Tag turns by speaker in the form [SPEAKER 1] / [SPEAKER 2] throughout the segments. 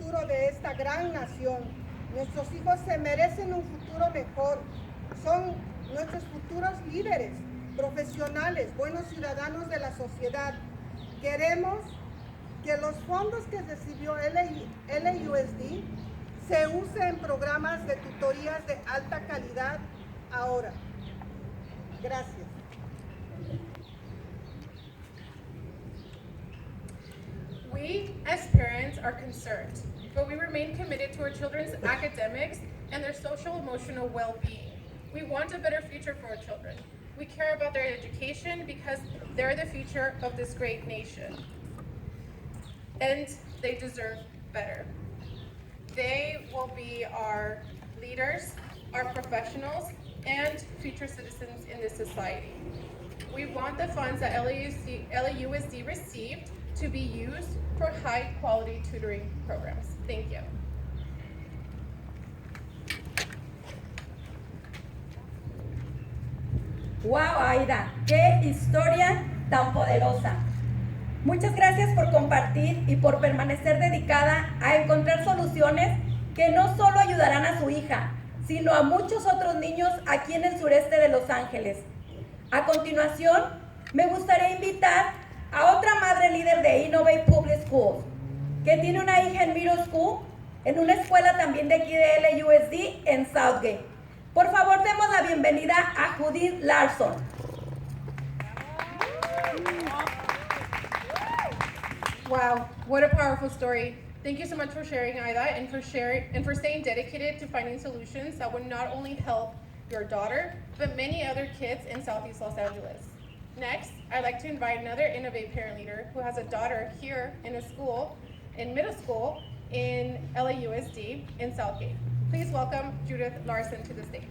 [SPEAKER 1] futuro de esta gran nación. Nuestros hijos se merecen un futuro mejor. Son nuestros futuros líderes, profesionales, buenos ciudadanos de la sociedad. Queremos que los fondos que recibió LAUSD se usen en programas de tutorías de alta calidad ahora. Gracias.
[SPEAKER 2] We, as parents, are concerned, but we remain committed to our children's academics and their social-emotional well-being. We want a better future for our children. We care about their education because they're the future of this great nation. And they deserve better. They will be our leaders, our professionals, and future citizens in this society. We want the funds that LAUSD received to be used for high-quality tutoring programs. Thank you.
[SPEAKER 3] ¡Wow, Aida! ¡Qué historia tan poderosa! Muchas gracias por compartir y por permanecer dedicada a encontrar soluciones que no solo ayudarán a su hija, sino a muchos otros niños aquí en el sureste de Los Ángeles. A continuación, me gustaría invitar a otra madre líder de Innovate Public Schools, que tiene una hija en middle school, en una escuela también de aquí de LAUSD en Southgate. Por favor, demos la bienvenida a Judith Larson.
[SPEAKER 2] Wow, what a powerful story. Thank you so much for sharing, Ida, and for staying dedicated to finding solutions that would not only help your daughter, but many other kids in Southeast Los Angeles. Next, I'd like to invite another Innovate parent leader who has a daughter here in middle school in LAUSD in Southgate. Please welcome Judith Larson to the stage.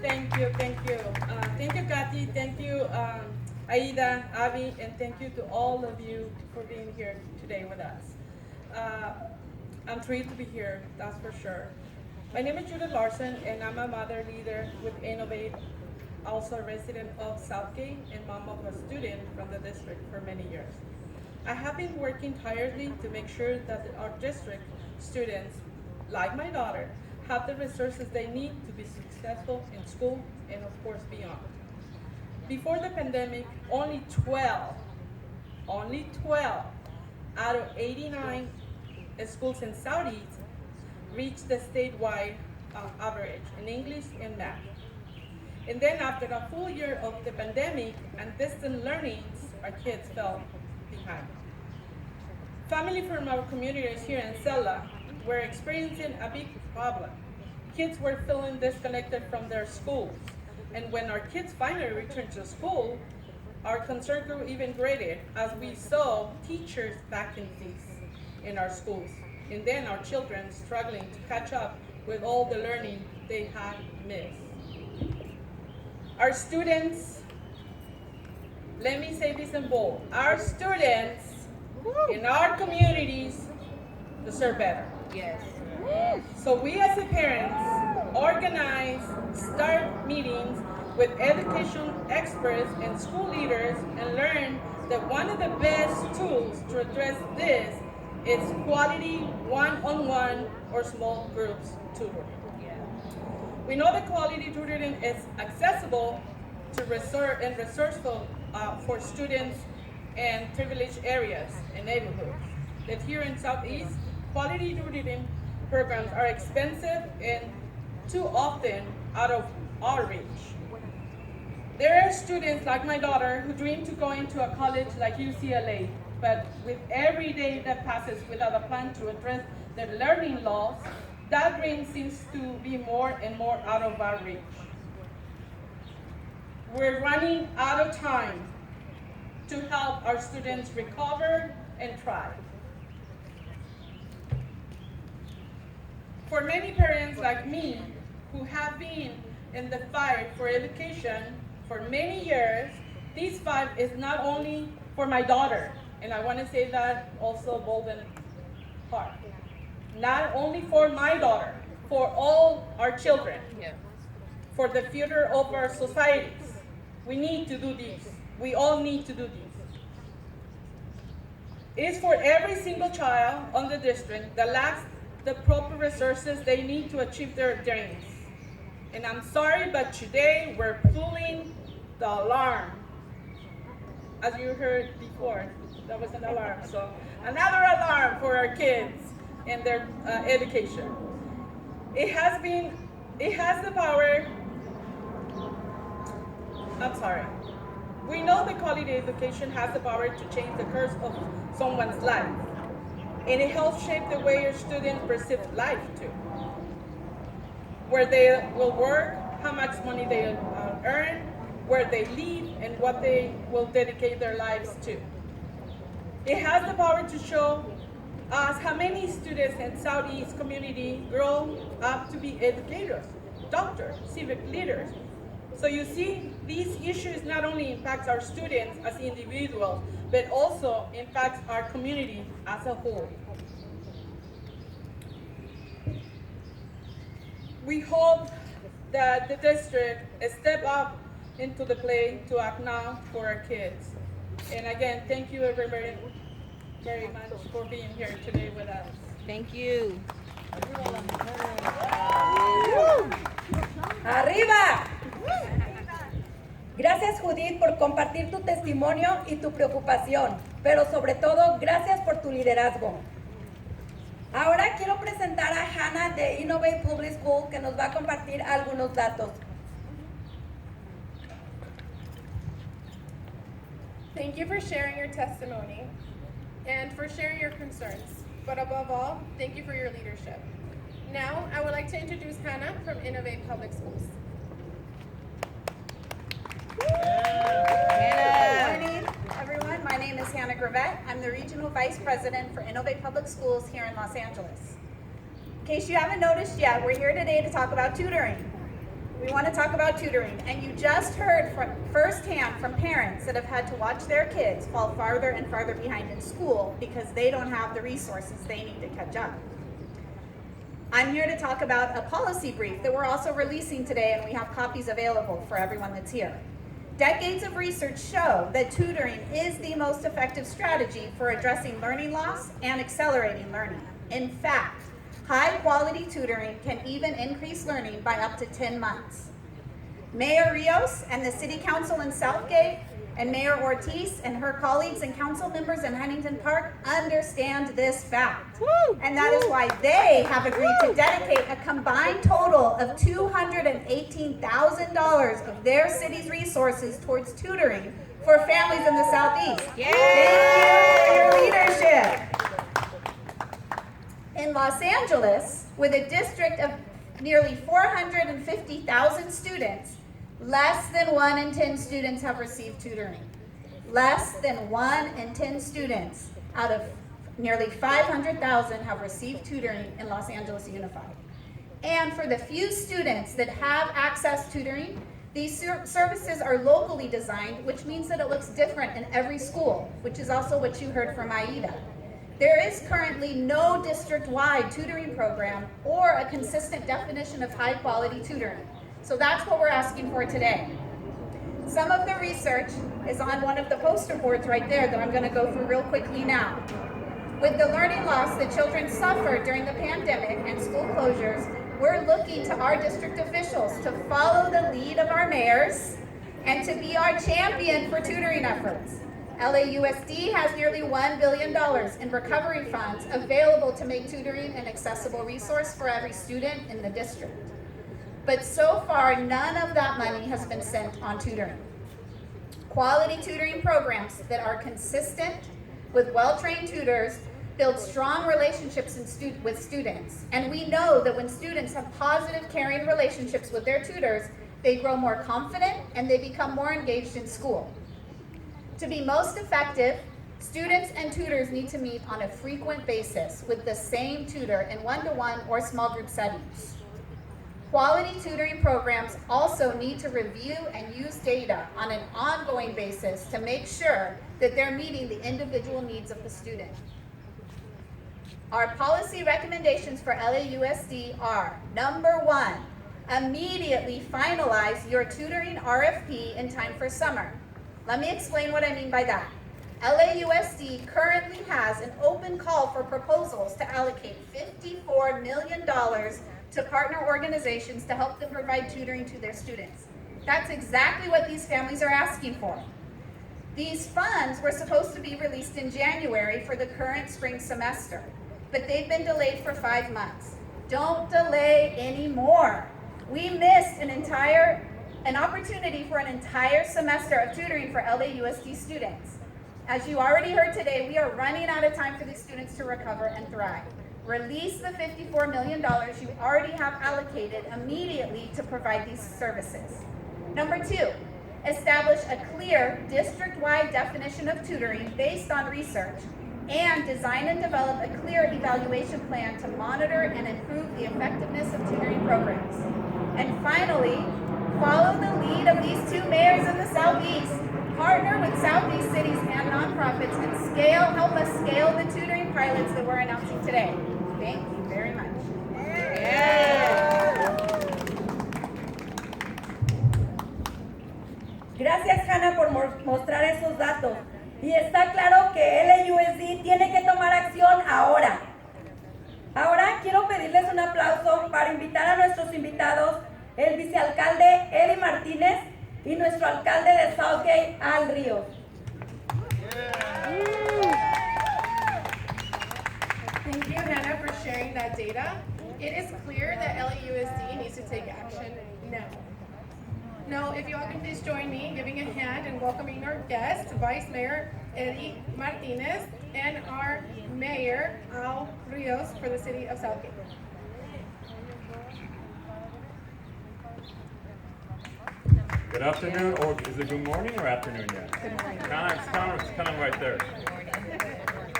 [SPEAKER 4] Thank you. Thank you, Kathy. Thank you, Aida, Abby, and thank you to all of you for being here today with us. I'm thrilled to be here, that's for sure. My name is Judith Larson, and I'm a mother leader with Innovate, also a resident of Southgate and mom of a student from the district for many years. I have been working tirelessly to make sure that our district students, like my daughter, have the resources they need to be successful in school and of course beyond. Before the pandemic, only 12 out of 89 schools in Southeast reached the statewide average in English and math. And then after a full year of the pandemic and distant learning, our kids fell behind. Family from our communities here in Sella were experiencing a big problem. Kids were feeling disconnected from their schools. And when our kids finally returned to school, our concern grew even greater as we saw teachers vacancies in our schools. And then our children struggling to catch up with all the learning they had missed. Our students, let me say this in bold, our students in our communities deserve better.
[SPEAKER 5] Yes.
[SPEAKER 4] So we as a parents organize, start meetings with education experts and school leaders and learn that one of the best tools to address this is quality one-on-one or small groups tutoring. We know that quality tutoring is accessible to and resourceful for students in privileged areas and neighborhoods. That here in Southeast, quality tutoring programs are expensive and too often out of our reach. There are students like my daughter who dream to go into a college like UCLA, but with every day that passes without a plan to address their learning loss, that dream seems to be more and more out of our reach. We're running out of time to help our students recover and thrive. For many parents like me who have been in the fight for education for many years, this fight is not only for my daughter, and I want to say that also bold and hard. Not only for my daughter, for all our children, for the future of our societies. We need to do this. We all need to do this. is for every single child on the district that lacks the proper resources they need to achieve their dreams. And I'm sorry, but today we're pulling the alarm. As you heard before, that was an alarm. So another alarm for our kids and their education. It has the power, we know that quality education has the power to change the course of someone's life. And it helps shape the way your students perceive life too. Where they will work, how much money they earn, where they live, and what they will dedicate their lives to. It has the power to show us how many students in Southeast community grow up to be educators, doctors, civic leaders. So you see, these issues not only impact our students as individuals, but also impacts our community as a whole. We hope that the district step up into the plate to act now for our kids. And again, thank you very, very much for being here today with us.
[SPEAKER 5] Thank you.
[SPEAKER 3] ¡Arriba! Gracias, Judith, por compartir tu testimonio y tu preocupación, pero sobre todo, gracias por tu liderazgo. Ahora quiero presentar a Hannah de Innovate Public School, que nos va a compartir algunos datos.
[SPEAKER 2] Thank you for sharing your testimony and for sharing your concerns. But above all, thank you for your leadership. Now, I would like to introduce Hannah from Innovate Public Schools.
[SPEAKER 5] Good
[SPEAKER 6] morning, everyone. My name is Hannah Gravett. I'm the Regional Vice President for Innovate Public Schools here in Los Angeles. In case you haven't noticed yet, we're here today to talk about tutoring. We want to talk about tutoring, and you just heard firsthand from parents that have had to watch their kids fall farther and farther behind in school because they don't have the resources they need to catch up. I'm here to talk about a policy brief that we're also releasing today, and we have copies available for everyone that's here. Decades of research show that tutoring is the most effective strategy for addressing learning loss and accelerating learning. In fact, high-quality tutoring can even increase learning by up to 10 months. Mayor Rios and the City Council in Southgate and Mayor Ortiz and her colleagues and council members in Huntington Park understand this fact. And that is why they have agreed to dedicate a combined total of $218,000 of their city's resources towards tutoring for families in the Southeast.
[SPEAKER 5] Yay!
[SPEAKER 6] Thank you for your leadership. In Los Angeles, with a district of nearly 450,000 students, less than 1 in 10 students have received tutoring. Less than 1 in 10 students out of nearly 500,000 have received tutoring in Los Angeles Unified. And for the few students that have access to tutoring, these services are locally designed, which means that it looks different in every school, which is also what you heard from Aida. There is currently no district-wide tutoring program or a consistent definition of high-quality tutoring. So that's what we're asking for today. Some of the research is on one of the poster boards right there that I'm going to go through real quickly now. With the learning loss that children suffered during the pandemic and school closures, we're looking to our district officials to follow the lead of our mayors and to be our champion for tutoring efforts. LAUSD has nearly $1 billion in recovery funds available to make tutoring an accessible resource for every student in the district. But so far, none of that money has been sent on tutoring. Quality tutoring programs that are consistent with well-trained tutors build strong relationships with students. And we know that when students have positive, caring relationships with their tutors, they grow more confident and they become more engaged in school. To be most effective, students and tutors need to meet on a frequent basis with the same tutor in one-to-one or small group settings. Quality tutoring programs also need to review and use data on an ongoing basis to make sure that they're meeting the individual needs of the student. Our policy recommendations for LAUSD are, number 1, immediately finalize your tutoring RFP in time for summer. Let me explain what I mean by that. LAUSD currently has an open call for proposals to allocate $54 million to partner organizations to help them provide tutoring to their students. That's exactly what these families are asking for. These funds were supposed to be released in January for the current spring semester, but they've been delayed for 5 months. Don't delay anymore. We missed an opportunity for an entire semester of tutoring for LAUSD students. As you already heard today, we are running out of time for these students to recover and thrive. Release the $54 million you already have allocated immediately to provide these services. Number 2, establish a clear district-wide definition of tutoring based on research and design and develop a clear evaluation plan to monitor and improve the effectiveness of tutoring programs. And finally, follow the lead of these 2 mayors in the Southeast. Partner with Southeast cities and nonprofits and help us scale the tutoring pilots that we're announcing today. Thank you very much.
[SPEAKER 3] Gracias, Hannah, por mostrar esos datos. Y está claro que LAUSD tiene que tomar acción ahora. Ahora quiero pedirles un aplauso para invitar a nuestros invitados, el vicealcalde Eddie Martínez y nuestro alcalde de Southgate, Al Ríos.
[SPEAKER 2] Thank you, Hannah, for sharing that data. It is clear that LAUSD needs to take action now. Now, if you all can please join me in giving a hand and welcoming our guest, Vice Mayor Eddie Martinez, and our Mayor Al Rios for the city of Southgate.
[SPEAKER 5] Good afternoon, or is it good morning or afternoon yet?
[SPEAKER 2] Good morning.
[SPEAKER 5] It's kind of right there.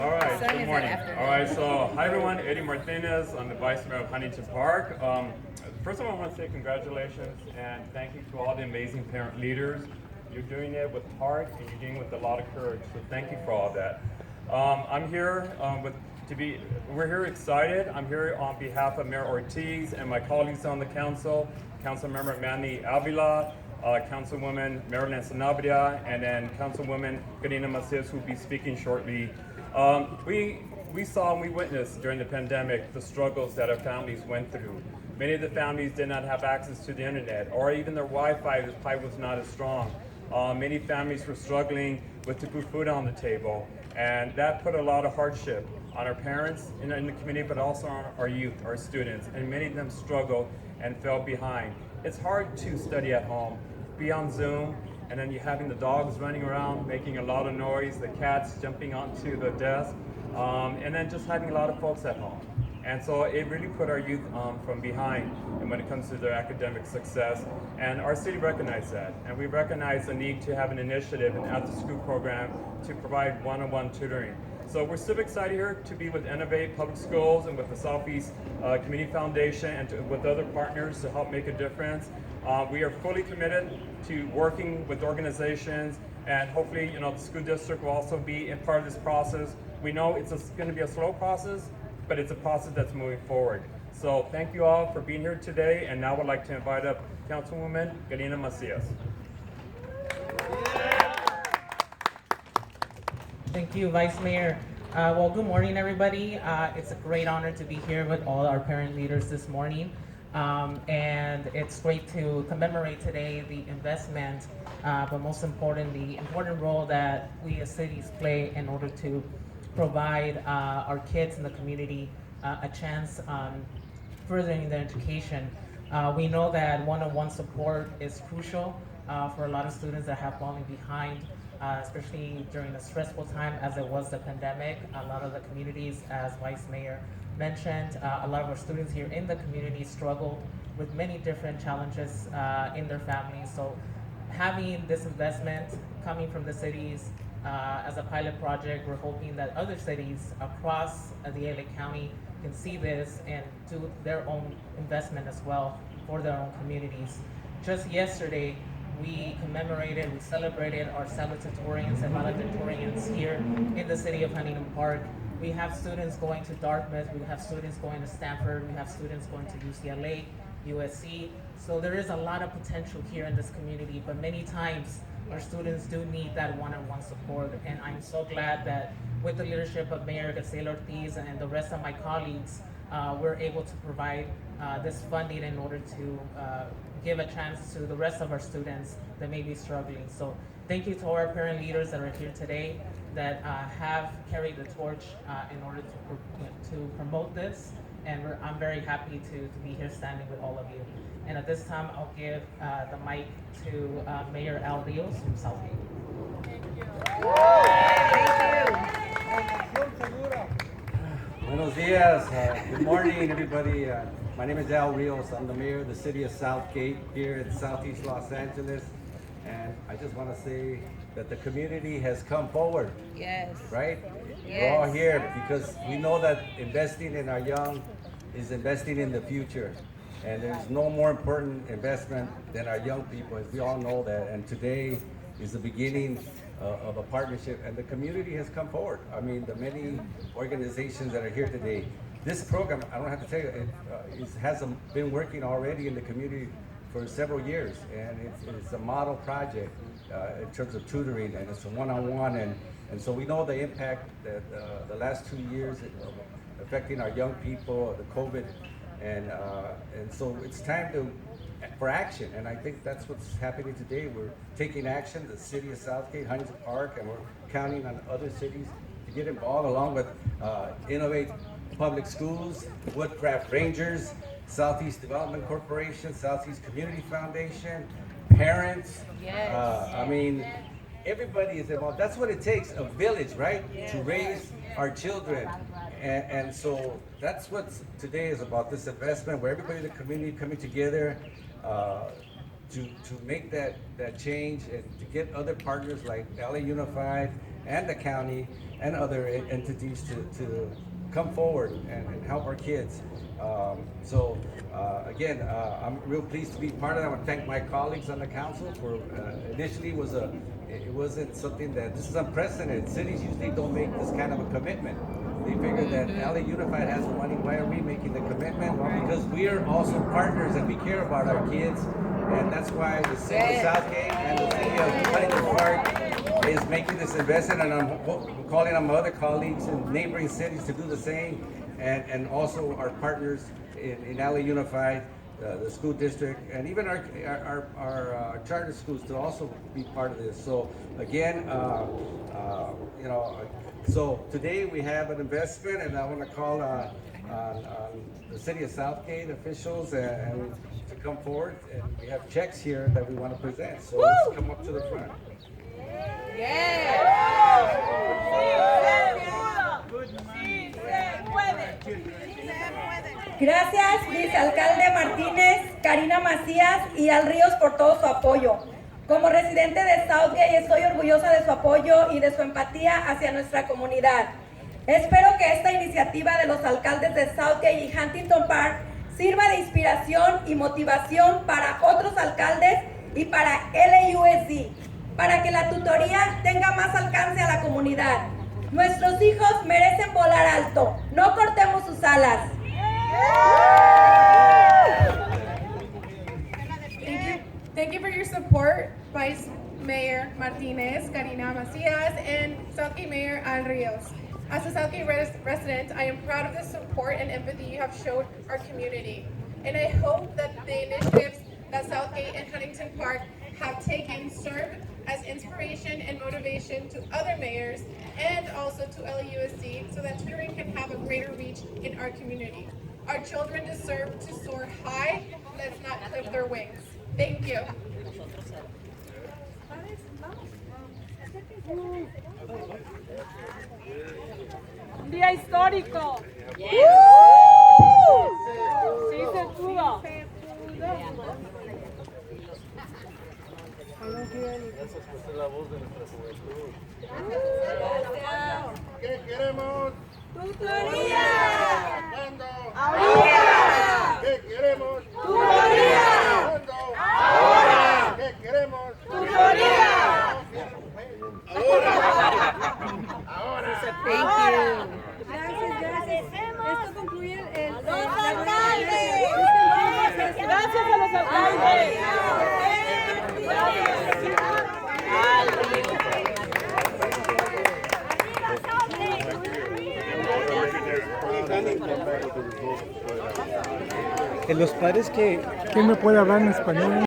[SPEAKER 5] All right, good morning. All right, so hi everyone, Eddie Martinez. I'm the Vice Mayor of Huntington Park. First of all, I want to say congratulations and thank you to all the amazing parent leaders. You're doing it with heart and you're doing it with a lot of courage, so thank you for all that. I'm here we're here excited. I'm here on behalf of Mayor Ortiz and my colleagues on the council, Councilmember Manny Avila, Councilwoman Marilyn Sanabria, and then Councilwoman Karina Macias, who will be speaking shortly. We saw and we witnessed during the pandemic the struggles that our families went through. Many of the families did not have access to the internet, or even their Wi-Fi was not as strong. Many families were struggling to put food on the table, and that put a lot of hardship on our parents in the community, but also on our youth, our students, and many of them struggled and fell behind. It's hard to study at home, be on Zoom, and then you're having the dogs running around, making a lot of noise, the cats jumping onto the desk, and then just having a lot of folks at home. And so it really put our youth from behind and when it comes to their academic success. And our city recognized that. And we recognize the need to have an initiative, an after-school program to provide one-on-one tutoring. So we're super excited here to be with Innovate Public Schools and with the Southeast Community Foundation and with other partners to help make a difference. We are fully committed to working with organizations, and hopefully, the school district will also be a part of this process. We know it's going to be a slow process, but it's a process that's moving forward. So thank you all for being here today, and now I'd like to invite up Councilwoman Karina Macias.
[SPEAKER 7] Thank you, Vice Mayor. Well, good morning, everybody. It's a great honor to be here with all our parent leaders this morning. And it's great to commemorate today the investment, but most importantly, the important role that we as cities play in order to provide our kids in the community a chance on furthering their education. We know that one-on-one support is crucial for a lot of students that have fallen behind, especially during a stressful time as it was the pandemic. A lot of the communities, as Vice Mayor mentioned, a lot of our students here in the community struggled with many different challenges in their families. So having this investment coming from the cities as a pilot project, we're hoping that other cities across the LA County can see this and do their own investment as well for their own communities. Just yesterday, we celebrated our salutatorians and valedictorians here in the city of Huntington Park. We have students going to Dartmouth, we have students going to Stanford, we have students going to UCLA, USC. So there is a lot of potential here in this community, but many times our students do need that one-on-one support. And I'm so glad that with the leadership of Mayor Gacela Ortiz and the rest of my colleagues, we're able to provide this funding in order to give a chance to the rest of our students that may be struggling. So thank you to all our parent leaders that are here today that have carried the torch in order to promote this. And I'm very happy to be here standing with all of you. And at this time, I'll give the mic to Mayor Al Rios from Southgate.
[SPEAKER 8] Buenos dias. Good morning, everybody. My name is Al Rios. I'm the mayor of the city of Southgate here in Southeast Los Angeles. And I just want to say that the community has come forward. Yes. Right? Yes. We're all here because we know that investing in our young is investing in the future. And there's no more important investment than our young people, as we all know that. And today is the beginning of a partnership, and the community has come forward. I mean, the many organizations that are here today. This program, I don't have to tell you, it has been working already in the community for several years, and it's a model project in terms of tutoring, and it's a one-on-one, and so we know the impact that the last 2 years affecting our young people, the COVID, and so it's time for action, and I think that's what's happening today. We're taking action, the city of Southgate, Huntington Park, and we're counting on other cities to get involved, along with Innovate Public Schools, Woodcraft Rangers, Southeast Development Corporation, Southeast Community Foundation, parents. Yes. I mean, everybody is involved. That's what it takes, a village, right? Yes. To raise our children. And so that's what today is about, this investment where everybody in the community coming together to make that change and to get other partners like LA Unified and the county and other entities to come forward and help our kids. Again, I'm real pleased to be part of that. I want to thank my colleagues on the council for initially it wasn't something that, this is unprecedented. Cities usually don't make this kind of a commitment. They figured that LA Unified has the money, why are we making the commitment? Well, because we are also partners and we care about our kids, and that's why the city of Southgate and the city of Huntington Park is making this investment, and I'm calling on my other colleagues in neighboring cities to do the same, and also our partners in LA Unified, the school district, and even our charter schools to also be part of this. So again, so today we have an investment, and I want to call on the city of Southgate officials and to come forward, and we have checks here that we want to present. So let's come up to the front.
[SPEAKER 3] Gracias, vicealcalde Martínez, Karina Macías y Al Ríos por todo su apoyo. Como residente de Southgate estoy orgullosa de su apoyo y de su empatía hacia nuestra comunidad. Espero que esta iniciativa de los alcaldes de Southgate y Huntington Park sirva de inspiración y motivación para otros alcaldes y para LAUSD, para que la tutoría tenga más alcance a la comunidad. Nuestros hijos merecen volar alto, no cortemos sus alas.
[SPEAKER 2] Thank you for your support, Vice Mayor Martinez, Karina Macias, and Southgate Mayor Al Rios. As a Southgate resident, I am proud of the support and empathy you have showed our community. And I hope that the initiatives that Southgate and Huntington Park have taken serve as inspiration and motivation to other mayors and also to LAUSD so that tutoring can have a greater reach in our community. Our children deserve to soar high. Let's not clip their wings. Thank you.
[SPEAKER 9] Un día histórico. Yes. Sí se pudo.
[SPEAKER 10] Gracias por ser la voz de nuestra juventud. ¿Qué queremos?
[SPEAKER 9] ¡Tutoría!
[SPEAKER 10] ¿Cuándo?
[SPEAKER 9] ¡Ahora!
[SPEAKER 10] ¿Qué queremos?
[SPEAKER 9] ¡Tutoría!
[SPEAKER 10] ¿Cuándo?
[SPEAKER 9] ¡Ahora!
[SPEAKER 10] ¿Qué queremos?
[SPEAKER 9] ¡Tutoría!
[SPEAKER 10] Ahora.
[SPEAKER 9] Thank you.
[SPEAKER 3] Gracias. Esto concluye el...
[SPEAKER 9] ¡Los alcaldes! Gracias a los alcaldes.
[SPEAKER 11] Los padres que... ¿Quién me puede hablar en español?